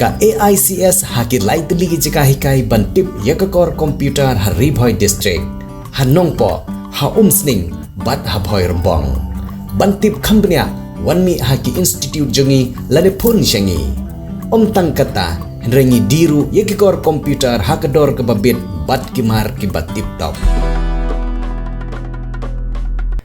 ka AICS haki laitli ki jika hikai bantip yakakor komputer Haribhoi district hanongpo ha umsning bat habhoi rembong bantip khambnya wanmi haki institute jongi lade pun syangi tang kata rengi diru yakakor komputer hakador ke babit bat kimar ki batip top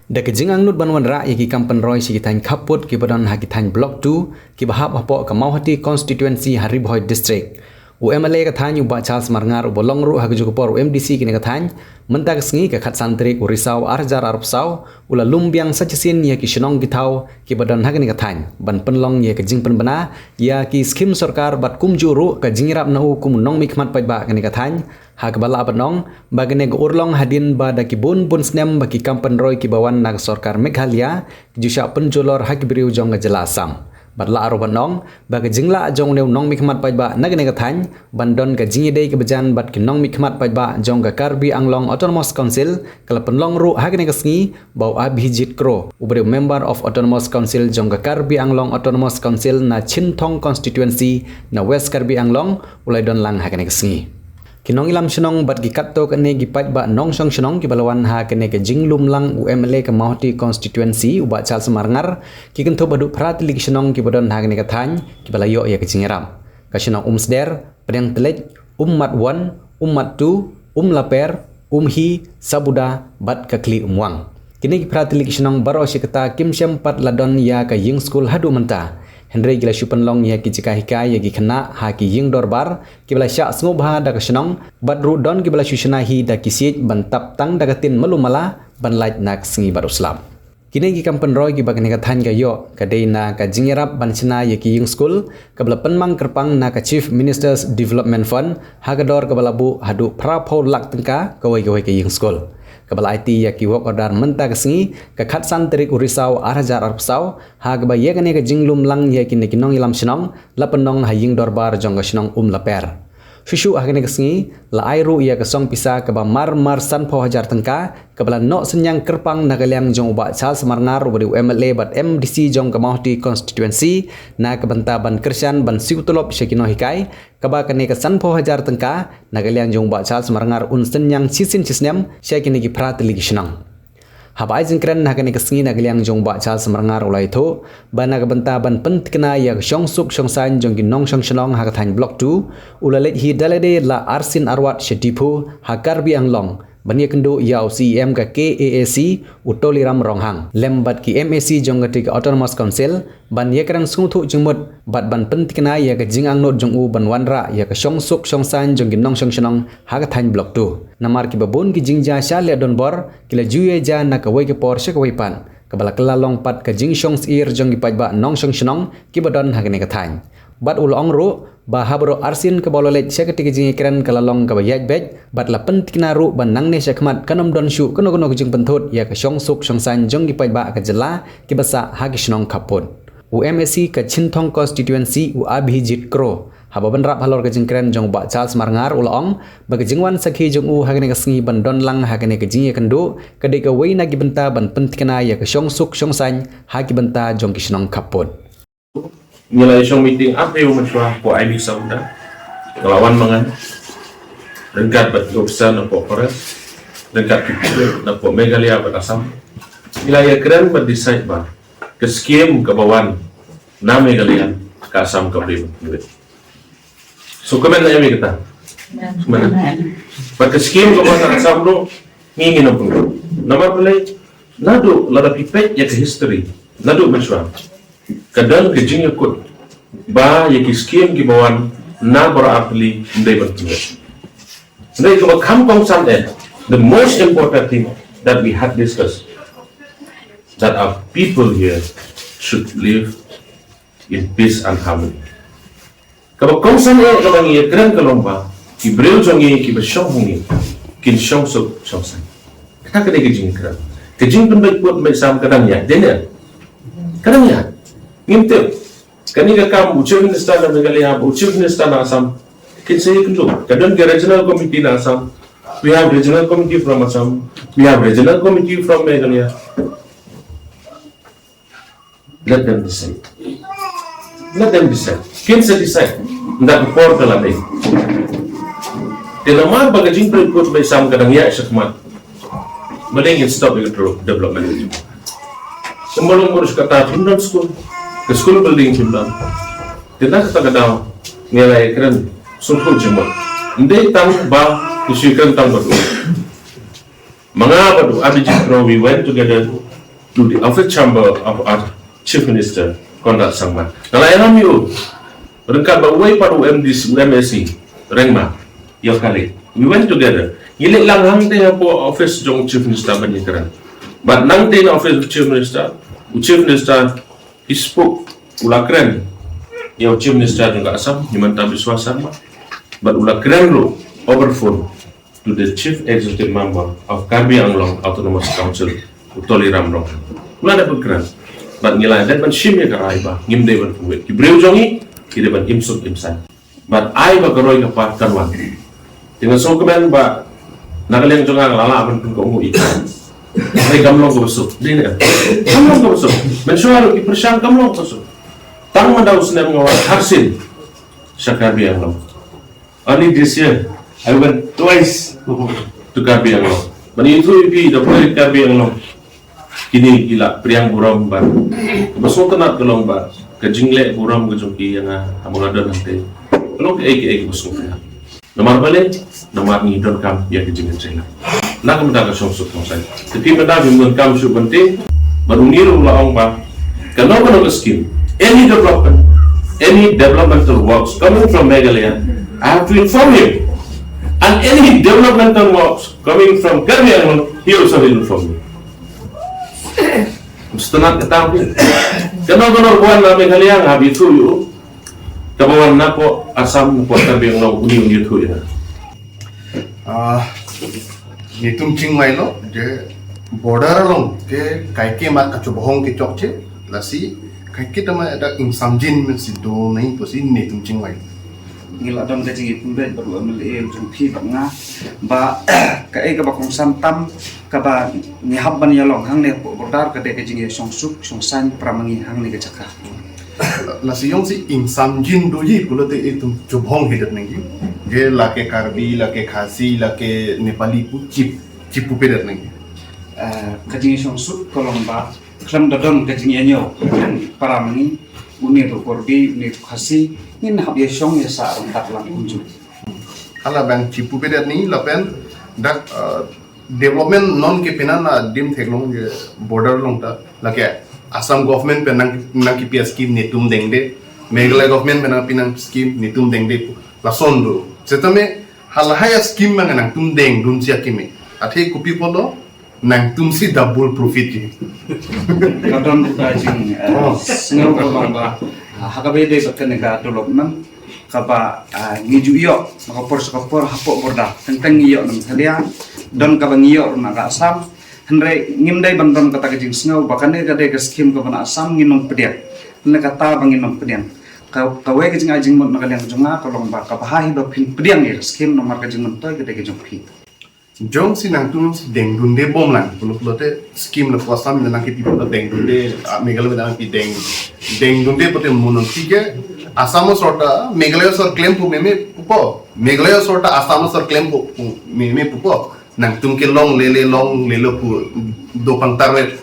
Dak jingang nut banwan ra yaki kampen roy si kitang kaput ki badan hakitang block 2 ki bahap hapo ka Mauhati constituency Haribhoi district UMLA ka thanyu ba Charles Marngar bolong ru hagju ko por MDC kini ka thany mentag sngi ka khat santri Urisau Arjar Arpsau ula lumbiang sachisin ya ki shnong githau ki badan hagni ka thany ban penlong ya ka jingpen bana ya ki skim sarkar bat kumjuru ka jingrap nau kum nong mikmat pai ba kini ka thany hak bala banong bagane go urlong hadin ba da ki bun snem ba ki kampen roy ki bawan nag sarkar Meghalaya jusha penjolor hak beriu jong ga jelasam Badla aro banong baga jingla jong neu nong mikmat pai ba nagane ka thany bandon ka jingi dei ka bejan bat ki nong mikmat pai ba jong ka Karbi Anglong Autonomous Council kala penlong ru hagane ka sngi bau Abhijit Kro ubre member of Autonomous Council jong ka Karbi Anglong Autonomous Council na Chinthong constituency na West Karbi Anglong ulai don lang hagane ka sngi Kinong ilam shenong bat gi katto kene gi pat ba nong song shenong ki balawan ha kene ke jinglum lang UMLA ke Mauhati constituency uba Charles Marngar ki kento badu pratili ki shenong ki bodon ha kene ka thany ki balayo ya ke jingeram ka shenong umsder pedang telej mat 1 mat 2 laper hi sabuda bat ka kli umwang kini ki pratili ki shenong baro si kata kim syam pat ladon ya ka ying school hadu menta Henry gila syupan long ya ki jika hikai ya ki kena ha ki ying dorbar ki bala syak smubha da ka shenong badru don ki bala syushana hi da ki siej ban tap tang da katin malumala ban lait nak singi baru islam kini ki kampen roy ki bagani ka than ga yo ka dei na ka jingirap ban china ya ki ying school ka bala penmang kerpang na ka chief ministers development fund ha ka dor ka bala bu hadu prapo lak tengka ka wai ka ying school Kabala IT ya ki work order menta kesengi ka khat santri Urisau Arjar Arpsau ha ka ba ye kane ka jinglum lang ya ki nekinong ilam shenong lapenong haying dorbar jong ka shenong laper Shushu ha kane kesengi la airu ya ka song pisa ka ba mar san pho hajar tengka ka bala no senyang kerpang nagaliang jong uba Charles Marngar ubri UMLA bat MDC jong ka Mauhati constituency na ka banta ban kersyan ban siutolop shekino hikai kaba kane ka san pho hajar tengka nagaliang jong ba Charles Marngar un senyang sisin sisnem shekini ki pratili ki shenong Habai jingkren na kane kesengi nagaliang jong ba Charles Marngar ulai tho bana ka banta ban pentkna ya shong suk shong san jong ki nong shong shenong ha ka thany block 2 ulalet hi dalade la arsin arwat shetipu ha Karbi Anglong Bania kendo yau CEM ka KAAC utoliram ronghang lembat ki MAC jong ka tik Autonomous Council ban ye karang sungthu jengmut bat ban pentikna ya ka jingang not jong u ban wanra ya ka shong suk shong san jong ki nong shong shenong ha ka thany block 2 namar ki babon ki jingja sha le don bor kila juye ja na ka wai ke por she ka wai pan ka bala kala long pat ka jing shong ir jong ki pat ba nong shong shenong ki badon ha ka ne ka thany bat ulong ru ba habro arsin ke bololet seketi jingi keren kalalong ka bayaj bej bat la pentikna ru ban nangne sekmat kanom don shu kono jing penthut ya ka shong suk shong san jong gi pai ba ka jela ki basa ha ki shnong kapun UMAC ka Chinthong constituency u Abhijit Kro haba ban rap halor ka jing keren jong ba Charles Marngar ulong ba ka jingwan sakhi jong u ha ka ne ka sngi ban don lang ha ka ne ka jingi kendo ka de ka weina gi benta ban pentikna ya ka shong suk shong san ha ki benta jong ki shnong kapun Nilai shong meeting apa yang mencuah po IB Sauda kelawan mangan dekat betul-betul nampak Polres dekat Kipur nampak Meghalaya betasam nilai keren berdisai bah ke skim ke bawan na Meghalaya ke Asam ke Brim so komen na yami kita mana bah ke skim ke bawan Asam lo ngingin apa nama pelai nadu lada pipet ya ke history nadu mencuah kadang kejing ikut ba ya kiskim ki bawan na bara apli ndai bantu ndai ko kampong sande the most important thing that we had discussed that our people here should live in peace and harmony kaba kongsan e kaba ngi kren kalomba ki breu jongi ki ba shong hongi kin shong suk shong san kata kene kejing kran kejing pun baik buat mesam kadang ya dene kadang ya Ngintip, kaniga kam chief minister na Meghalaya, chief minister na Assam, kinsa ikunjo. Kadang ke regional committee na Assam, we have regional committee from Assam, we have regional committee from Meghalaya. Let them decide. Let them decide. Kinsa decide. ndak por dalam ini. Kenapa bagajing berikut bersama kadang ya sekmat. Melingin stop itu development itu. Sebelum urus kata Jumdan School, ke school building Jumdan. Kita kata kadang nilai keren sungguh jemur. Ndai tang ba isu keren tang batu. Mengapa tu? Abijit Pro, we went together to the office chamber of our chief minister, Konrad Sangma. Kalau yang kami rengkat bawai pada UMSC, Rengma, yang kali. We went together. Gilik lang hang te po office jong chief minister banyak keren. But nang te na office chief minister, he spoke ulah keren. Yang chief minister juga asam, dimana biswa sama. But ulah keren lo over phone to the chief executive member of Karbi Anglong Autonomous Council, Utoli Ramrong. Ulah dapat keren. But nilai dan shim ya karai ba, ngim day ban kuwet. Kibreu jongi, kide ban imsuk imsan. But I ba karoy kapat kanwan. Dengan so kemen ba nakaliang jonga lala ban kun ko ikan. Ay gamlong ko besok. Din ya. Gamlong ko besok. Mensuaro ki persyang gamlong ko besok. Tang mandaw sinem ngawat harsin. Sa Karbi Anglong. Only this year I went twice to Karbi Anglong. Mani itu ipi dapat Karbi Anglong. Kini gila priang buram ba. Besok tenat gelong ba. Kejingle buram kejungki yang among ada nanti. Kalau ke eki besok ya. Nomor balik, nomor ni don kam ya kejingan saya. Nak mendaga sosok saya. Tapi mendaga mun kam su penting. Baruniru laong ba. Kalau kono skim. Any developmental works coming from Meghalaya, I have to inform him. And any developmental works coming from Karbi Anglong, he also will inform me. Setelah ketahui, kenapa buat na Meghalaya ngabi tu yu, kabawan na po asam po Karbi Anglong uni tu ya. Nitum cingmai lo, je border long ke kaike mat kacu bohong ke cokce, lasi kaike tama ada insamjin sido nahi posi nitum cingmai. Ngila don ka jingi pumben baru amil jung phi banga ba ka e ka ba kong santam ka ba ni habban ya long hang ne bordar ka de ka jingi songsuk songsan pramangi hang ne ka chaka Lasi yong si insamjin do yi pulo te itu bohong hidat nangi. Je lake Karbi, lake Khasi, lake Nepali pu cipu pedat nangi. ka jingi songsuk kolong ba klam dodon ka jingi anyo pramangi uni to korbi uni to khasi in hab ye song ya sa ron tak lang unju Hala bang cipu pedat ni lapen dak development non ke penan na dim theklong je border long ta lake Assam government penang ki pia scheme nitum dengde, Meghalaya government penang pinang scheme nitum dengde lason do. Setame halahaya scheme manganang tum deng dun sia kime. Athe kupi polo nang tum si double profit ji. kadon ka jing sngau ka bang hakabe de ka ne ka development ka ba ngiju yo makapor hapok borda tentang iyo nam thalia don ka bang iyo na ka Assam Henry ngimdai bandon kata kejing sengau bahkan ne kade ke skim ke bana Assam nginom pediak ne kata bang nginom pediang kawe kejing ajing mon nakaliang jonga kolong ba ka bahahi ba pin pediang ya skim nomor kejing mon toy kade kejong pi Jong si nang tum si deng dun de bom lang. Pulo te scheme na Assam na nang ki tipo deng dun de Meghalaya na ki deng dun de pote monon tike Assam sorta Meghalaya sor claim pu meme pupo Meghalaya sorta Assam sor claim pu meme pupo nang tum ke long lele pu do pangtarwe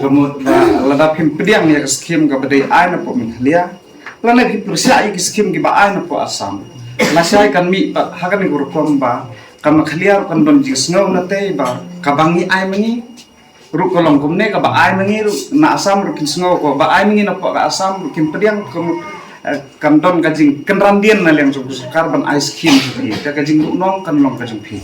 Remut lada pin pediang ya ke skim ka badai ai na po Meghalaya lana pi persia ai ke skim ki ba ai na po Assam nasai kan mi hakan ni gurukom ba kan Meghalaya kan don jing sengau na te ba kabangi ai mangi ru kolong kumne ka ba ai mangi na Assam ru kin sengau ko ba ai mangi na po ka Assam ru kin pediang kan don kajing kenrandian na leng suk carbon ice cream ki ka kajing nong kan long kajing pi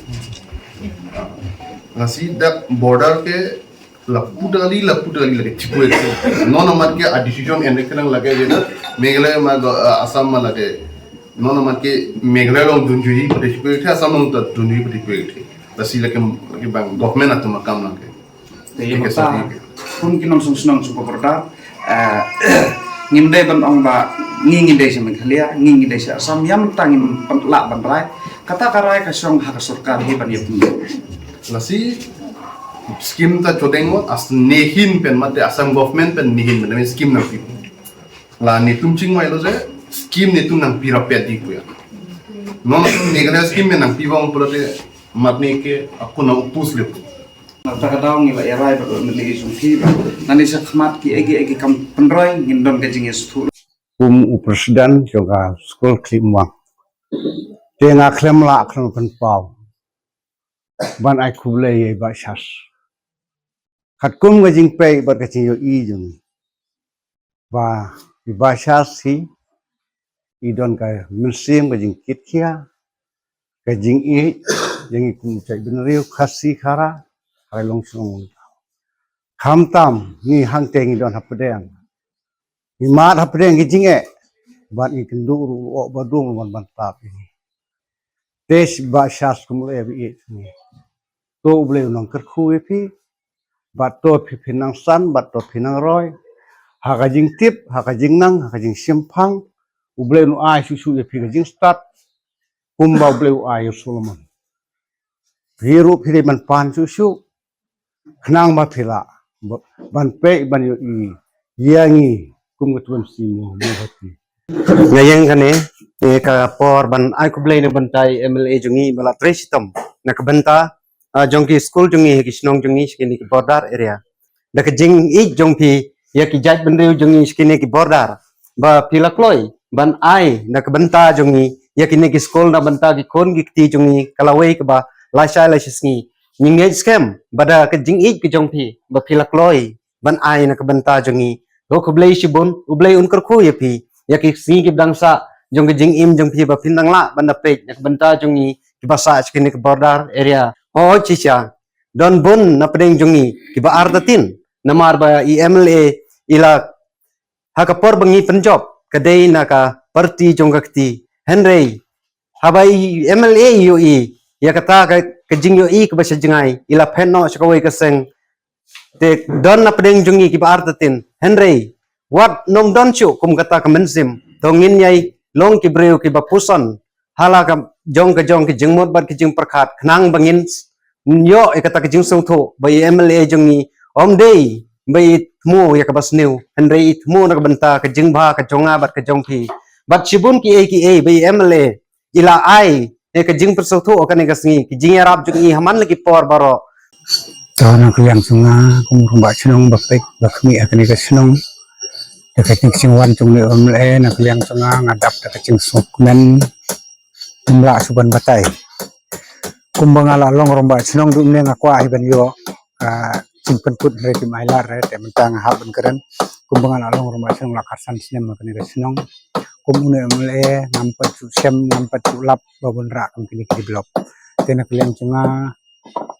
nasi dak border ke lapu dali lagi cipu itu non amat ke a decision ende kenang lage jena Meghalaya ma Assam ma lage non amat ke Meghalaya long dunjui pada cipu itu Assam long ta dunjui pada cipu itu nasi lagi bang government atau makam lage te mata pun kinom sung sunong suko borda ngimdai ban ong ba ngingi desa Meghalaya ngingi desa Assam yam tangin la bandrai kata karai ka song hak sarkar hi ban yep nasi scheme ta chodeng mo as nehin pen mate Assam government pen nehin men scheme na pi la ni tum ching mai lo je scheme netum nang pira pedi ku ya non Meghalaya scheme nang pibang pulate matne ke aku na upus le Takadaw ngi la erai ba mili isung fi ba nani sa khmat ki egi kam penroi ngindon ke jing estu presiden juga school klimwang tenga klem la klem pen pau ban ai kuble ye ba shas khat kum ga jing pe ba ka chi yo i jung ba i ba shas si i don ka musim ga jing kit kia ka jing i jing i kum chai bin riu khasi khara hai long sung kham tam ni hang teng i don hapdeng i mat hapdeng gi jing e ban i kendu ru o ba dung ban tap ini tes ba shas kum le bi ni to ble nong ker khu pi bat to pinang san bat to pinang roy haka jing tip haka jing nang haka jing simpang uble nu ai su su pi jing start kumba uble ai solomon hiru phi man pan su su khnang ma phila ban pe ban yo i yangi kum gatun si mo hati ngayang kane ka por ban ai ko blay na bantai MLA jungi bala tresitam na ka banta jongki school jungi kisnong jungi skini ki border area da ka jing ik jongpi ya ki jaj bandeu jungi skini ki border ba pilakloi ban ai na ka banta jungi ya ki ki school na banta ki kon ki ti jungi kalawei ka ba laisai laisni ninge scam bada ka jing ik ki jongpi ba pilakloi ban ai na ka banta jungi ro ko blay shibun ublay unkar khu ya pi ya ki si ki bangsa jong ki jing im jong pi ba pindang la banda pe yak banta jongi ki basa skini ki border area o chicha don bun na pedeng jongi ki ba ardatin namar ba i MLA ila haka por bangi penjob kadai naka parti jongakti henry habai MLA yo i ya kata ka jing yo i ka ba jingai ila penno chakawai ka seng te don na pedeng jongi ki ba ardatin henry wat nong don chu kum kata ka mensim tongin yai long ki breu ki bapusan hala ka jong ki jingmot bat ki jing perkhat khnang bangin yo e kata ki jing song tho bai MLA jongi om dei bai mu ya ka basneu henry mu na ka banta ka jing ba ka jonga bat ka jong phi bat chibun ki e bai MLA ila ai e ka jing per so tho ka ne ka sngi ki jing arab jongi haman ki por baro Tahun aku yang sunga kumur mbak senong bapek bakmi akan ikat senong dekat sing wan cung ni omle nak yang sunga ngadap dekat sing sukmen jumlah suban batai kumbang ala long rombak senong du ne ngakwa hiban yo simpen put re di mailar re te mentang haben keren kumbang ala long rombak senong lakarsan sinem akan ikat senong kumune omle nampat su sem nampat su lap babon rak kini kini blok tenak yang sunga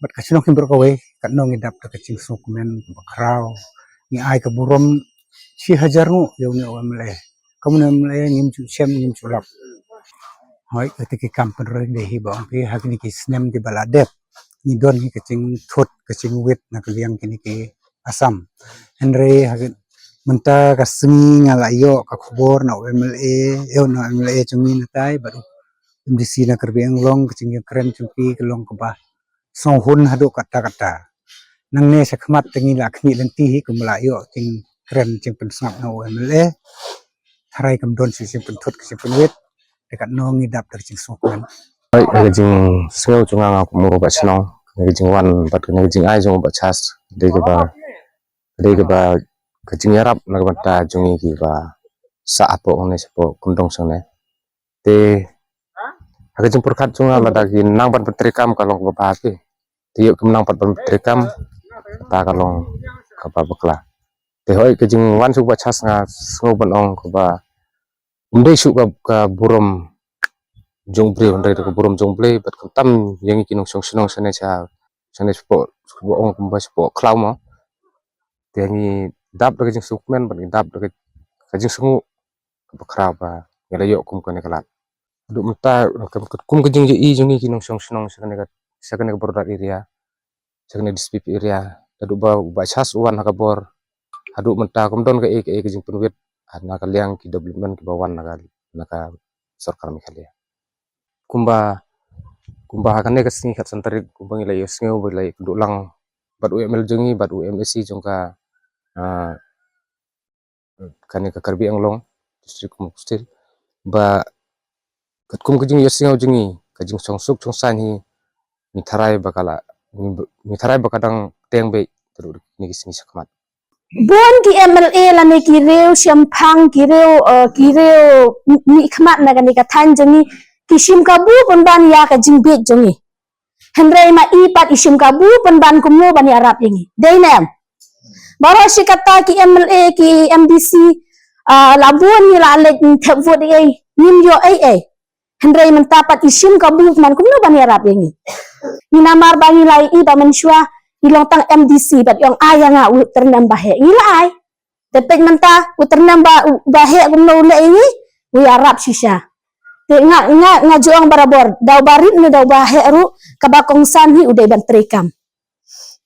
bat kasinong himbro kawe kanong idap ta kacing sukmen bakrau ni ai ka burom si hajar ngu yo ni omle kamu ni omle ngim chu sem ngim chu lap hoi ketika kampen roy de hi bang pi hak ni ki snem di baladep ni don ni kacing thot kacing wet na kliang kini ki asam henry hak menta kasing ngala yo ka khobor na omle yo na omle chungi na tai baru di sini kerbiang long kacing keren chungki kelong ke bah song hun hadu kata nang ne sakmat tengi lakni lenti hi kumla yo ting kren ting pensap na MLA harai kam don si simpen thot ki simpen wet dekat no ngidap dari sing sokan ai jing seo chunga nga ko mo ba senong jing wan bat jing ai jong ba chas de ke ba ka jing arab na ka banta jongi ki ba sa apo ne sapo kundong sang ne te aga jing perkhat chunga ba dagi nang ban petrikam kalong ba ba ke tiyo kemenang pat petrikam ta kalong ka ba bakla te hoi ke jing wan su ba chas nga ngo ban ong ko ba undai su ka burom jongbre undai ka burom jongble bat tam yang kinong song sinong sane cha sane spo ong ba spo klau mo te ngi dap ka jing sukmen ban dap ka jing sungu bakra ba ngela yo kum ko ne kala du mta kum ka jing i jongi kinong song sinong sakane ka border area sakane dispute area adu ba chas uan ka bor adu menta kum don ka e jing penwet na ka liang ki development ki bawan na ka sarkar mikhalia kumba kan ne ka singi khat santari kumba ngi lai sngo bo lai du lang bat UML jongi bat UMSC jongka kane ka karbi anglong district kum stil ba kum kajing yosingau jingi kajing songsuk chongsan hi mitharai bakala mitharai bakadang tengbe terus ni kising sakmat Bon ki MLA la ne ki reu siampang ki reu mi khmat na gani ka than jangi ki sim ka bu pon ban ya ka jingbek jangi hendrai ma I pat isim ka bu pon ban kumno ban ya rap yangi dei nam baro si kata ki MLA ki MDC la bon ni la le thep vot ai nim yo ai hendrai man tapat isim ka bu man kumno ban ya rap yangi ni namar bangi lai I ba menshua ilong tang MDC bat yang ayanga u ternam bahe ila ai tepek menta u ternam bahe kumno le ini u arab shisha te nga joang barabor daw barit ne daw bahe ru kabakong san hi udai ban trekam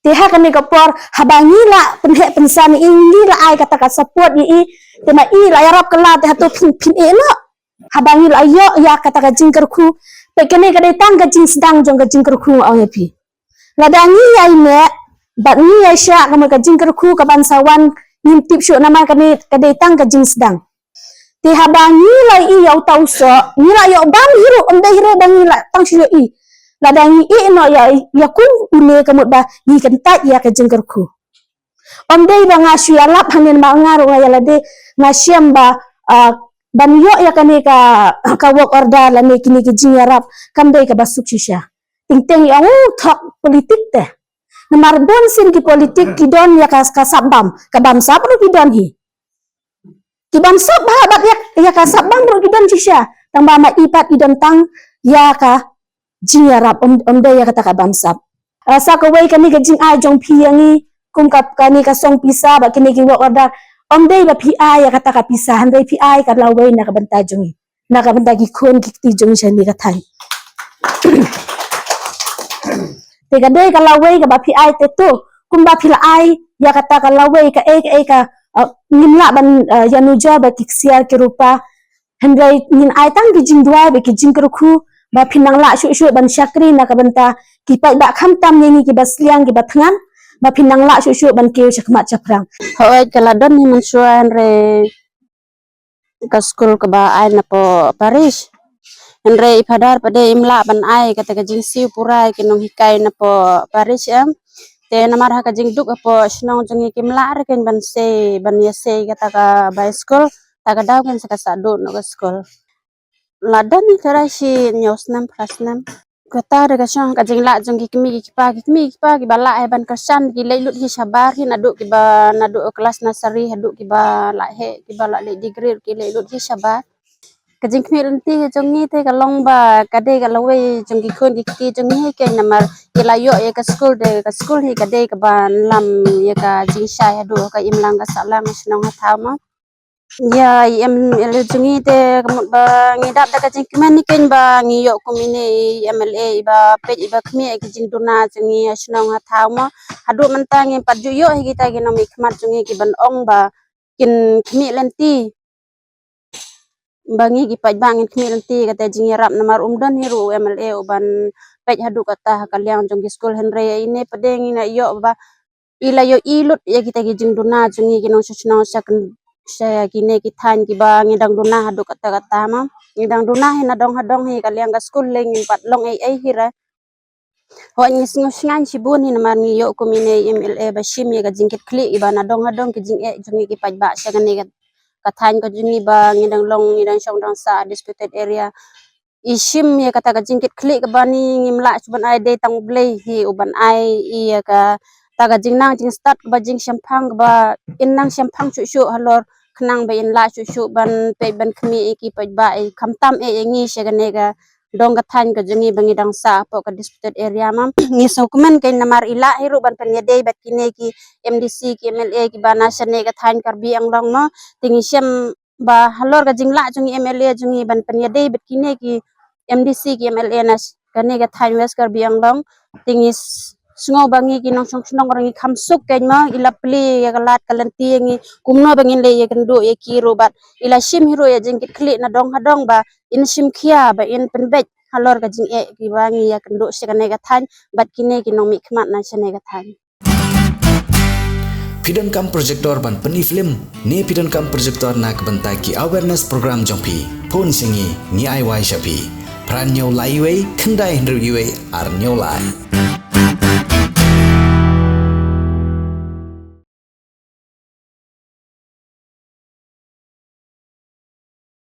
te ha kani kapor habangi la penhe pensan ini la ai kata ka support I te ma I la arab kala te hatu pin elo habangi la yo ya kata ka jingker khu pe kene ka tang ka jing sedang jong ka jingker khu au pi ladangi ai ne bat ni ai sya kama ka jingker khu ka bansawan nim tip syu nama kani ka tang ka jing sedang ti habangi lai I yau tau so ni la yo bam hiru onde hiru bangi la tang syu I ladangi I no ya kun ule ka mut ba ni kan ta ya ka jingker khu onde ba ngasyu ya lap hanen ma ngaru ya lade ngasyam ba ban yo ya kani ka work order la ne kini ki jing arab kam dei ka basuk shisha ting yang thok politik teh namar bon sin ki politik ki don ya ka sabam ka bam sap ro ki don hi ki bam sap ba ya ka sabam ro ki don shisha tang ba ma ipat idon tang ya ka jing arab de ya kata ka bam sap rasa ko wei kani ka jing a jong pi yangi kum kap kani ka song pisa ba kini ki work order de ba pi a ya kata ka pisa handai pi a ka lawei na ka banta jongi na ka banta ki khon ki ti jong shani ka thai tega dei ka lawei ka ba pi ai te tu kum ba pi la ai ya kata ka lawei ka ka nimla ban ya nu job ba kiksiar ke rupa hendai nin ai tang ki jing dua ba ki jing kerku ba pinang la shu ban syakri na ka banta ki pai ba kham tam ni ki basliang ki batngan ba pinang la shu ban ke chakmat chaprang hoai kala don ni mansuan re ka school ka ba ai na po Paris Andre ipadar pada imla ban ai kata ka jing siu purai kinong hikai na po Paris te namar ha ka jing duk apo snong jing kimla re ken ban ya se kata ka by school ta ka daw ken sa sadu no ka school ladan ni tara si nyos nam plus nam kata re ka chong ka jing la jong ki ki pa ki bala ai ban kersan ki leilut hi sabar hi nadu ki ba nadu kelas nasari hadu ki ba la he ki ba la le degree ki leilut hi sabar kajing kmilenti jongi te kalong ba kade kalawe jongi khon ki jongi ke namar ilayo ya ka school hi kade ka ban lam ya ka jingsai hadu ka imlang ka salang snong ha thama ya ele jongi te kamut ba ngidap da kajing kmen ni ken ba ngiyo komine MLA ba pej ba khmi ki jing duna jongi snong ha thama hadu mentang pat juyo hi kita ki nomi khmat jongi ki ban ong ba kin khmi lenti bangi ki paj bangin khmi nanti kata jing rap namar umdan hiru MLA uban pej hadu kata kaliang jong ki school henre ini pedeng ina yo ba ila yo ilut ya kita ki jing duna jungi ki nong susna sak saya kine ki than ki ba ngidang duna hadu kata ma ngidang duna hina dong hadong hi kaliang ka school leng pat long ai hira ho ngis ngan sibun hin mar ni yo komine MLA ba shim ya ka jing ki kli ibana dong hadong ki jing jungi ki paj ba sagane kathan ko juni ba ngidang long ngidang song dang sa disputed area isim ya kata ka jingkit klik ka bani ngimla suban ai de tang blei hi uban ai iya ka taga jingnang jing start ba jing syampang ba innang syampang chu halor khnang ba in la chu ban pe ban khmi ki pa ba ai khamtam ngi segane ka dong kathan ka jungi bangi dang sa po ka disputed area mam ngi sokmen kay namar ila hiru ban penyede bat kine ki MDC ki MLA ki bana sane kathan karbi ang long no tingi syam ba halor ka jingla jungi MLA jungi ban penyede bat kine ki MDC ki MLA nas kane kathan wes karbi ang long tingi sngo bangi ki nong snong rangi khamsuk kay ma ila pli ya kalat kalanti ngi kumno bangin le ya kendo ya ki robat ila sim hiro ya jingkit kli na dong hadong ba in sim khia ba in penbet halor ka jing ki bangi ya kendo sekane ka than bat kine ki nong mi khmat na sene ka than Pidon kam projector ban peni film ne pidon kam projector nak bentai ki awareness program jompi phone singi ni ai wai shapi pran nyau lai wei kendai hendru yue ar nyau lai